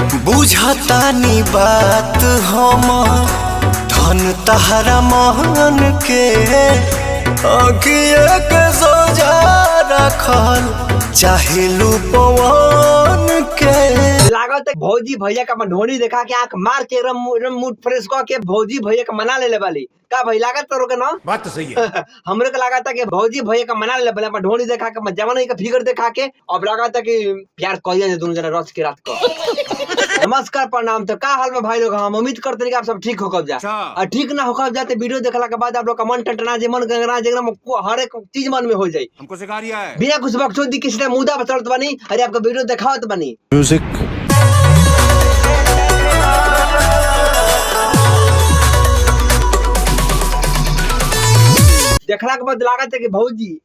बुझतानी बात हम धन तहरा महन के अखिए के सोजा रखल चाहेलू पवन के। लागत है भौजी भैया का ढोनी देखा के आंख मार के रम मूड फ्रेश कह के भौजी भैया का मना ले वाली का भाई लागत तो रोके ना बात तो सही है। हमरे को लगा था कि भौजी भैया का मना ले वाले ढोनी देखा के जवानी का फिगर देखा के अब लगा था कि प्यार कहिए दोनों जना रच के रात को। नमस्कार प्रणाम। तो का हाल में भाई लोग, हम उम्मीद करते हैं कि आप सब ठीक होकर जा और ठीक ना होकर जाते वीडियो देखला के बाद आप लोग का मन टंटना जे मन गंगना जे हर एक चीज मन में हो जाए। हमको सिखा रिया है बिना कुछ बकचोदी किसी ने मुद्दा पर चलत बनी अरे आपका वीडियो दिखावत बनी म्यूजिक देखला के बाद लागत है कि भौजी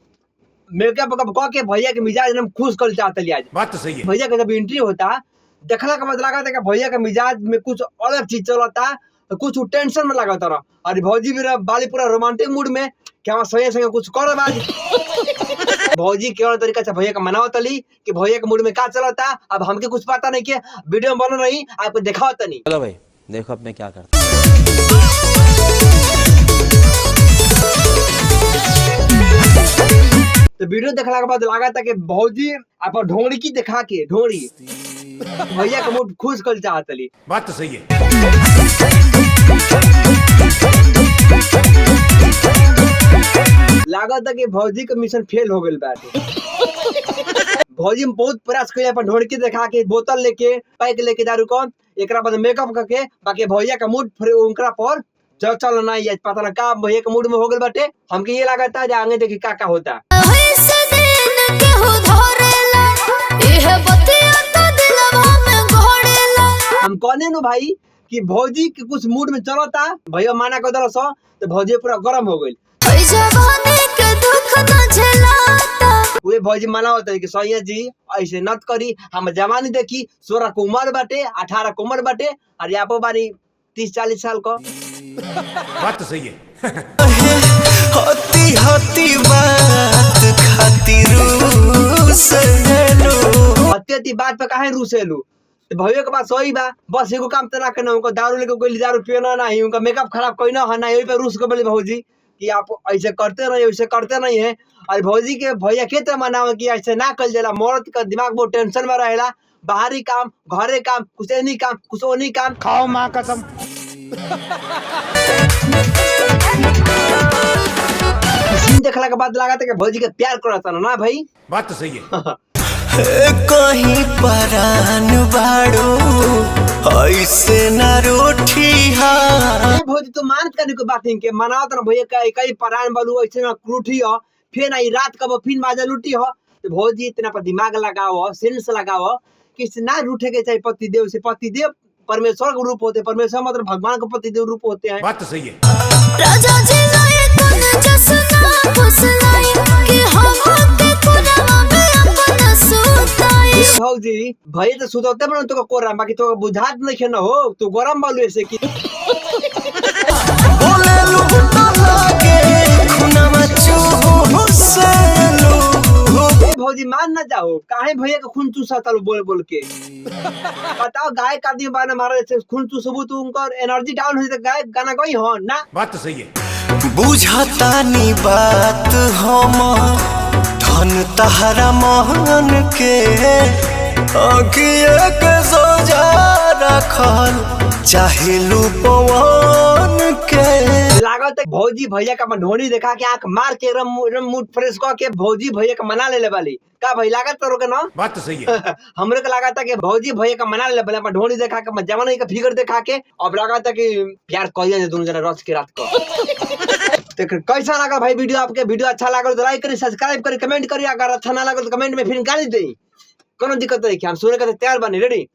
मेकअप कह के भैया के मिजाज एकदम खुश कर चाहते लिया। बात तो सही है। भैया का जब एंट्री होता देखला के बाद लागत है कि भैया के मिजाज में कुछ अलग चीज चलता तो कुछ टेंशन में लागत रहा और भौजी भी बाली पूरा रोमांटिक मूड में कि हम सही संगे कुछ कर बाज। भौजी केवल तरीका से भैया का मनावत तली कि भैया के मूड में का चलता अब हमके कुछ पता नहीं कि वीडियो में बन रही आपको दिखावत नहीं। चलो भाई देखो अब मैं क्या करता तो वीडियो देखला के बाद लगा था कि भौजी आप ढोंगी की दिखा के ढोंगी भैया का मूड खुश कर चाहतली। बात तो सही है। लागत है कि भौजी का मिशन फेल हो गई बाटे। भौजी में बहुत प्रयास किया पर ढोंगी दिखा के बोतल लेके पैक लेके दारू को एक बाद मेकअप करके बाकी भैया का मूड उनका पर चल ना ये पता ना का भैया के मूड में हो गए बाटे। हमके ये लागत है आगे देखिए का होता हम कहने नु भाई कि भौजी के कुछ मूड में चलता भैया माना कर दल तो भौजी पूरा गर्म हो गई। वे भौजी मना होता है कि सैया जी ऐसे नत करी हम जवानी देखी 16 को उम्र बाटे 18 को उम्र बाटे और यहाँ पर बारी 30-40 साल को। बात तो सही है। होती होती बात खातिर हती बात पे काहे रूसेलू भैया के पास सही बा बस एगो काम तो ना करना उनको दारू लेके कोई दारू पियोना नहीं उनका मेकअप खराब कोई ना है ना यही पे रूस को बोले भौजी कि आप ऐसे करते नहीं वैसे करते नहीं है और भौजी के भैया के तरह मनावे कि ऐसे ना कर देला मौत का दिमाग बहुत टेंशन में रहेला बाहरी काम घरे काम कुछ नहीं काम कुछ नहीं काम खाओ माँ कसम। सीन देखला के बाद लगा था कि भौजी के प्यार करता ना भाई। बात तो सही है। कहीं परान बाड़ो ऐसे न रोठी भौजी तो मानत करने को बात इनके मनावत ना भैया का कई परान बालू ऐसे ना क्रूठी हो फिर आई रात का फिर माजा लूटी हो तो भौजी इतना पर दिमाग लगाओ सेंस लगाओ कि ना रूठे के चाहे पतिदेव से पतिदेव परमेश्वर का रूप होते हैं परमेश्वर मतलब भगवान का पतिदेव रूप होते हैं। बात तो सही है। राजा जी भौजी भैया तो सुतते बना तो कोरा बाकी तो बुझात नहीं खेना हो तो गरम बालू ऐसे की बोले भौजी मान ना जाओ काहे भैया का खून चूसा तालू बोल बोल के बताओ गाय का आदमी बाना मारा जैसे खून चूसबू तो उनका एनर्जी डाउन हो तो गाय गाना कोई हो ना। बात तो सही है। बुझतानी बात हम धन तहरा महन के अखिए के सोजा रखल चाहेलू पवन के। लागत है भौजी भैया का ढोनी देखा के आंख मार के रम मूड फ्रेश कह के भौजी भैया का मना ले वाली का भाई लागत तो रोके ना। बात तो सही है। हमरे को लगा था कि भौजी भैया का मना ले वाले ढोनी देखा के जवानी का फिगर देखा के अब लगा था कि प्यार कहिए दोनों जना रच के रात को। तो कैसा लगा भाई वीडियो आपके वीडियो अच्छा लगा तो लाइक करी सब्सक्राइब करी कमेंट करी अगर अच्छा ना लगा तो कमेंट में फिर गाली दे कोनो दिक्कत नहीं हम सुने का तैयार बनी रेडी।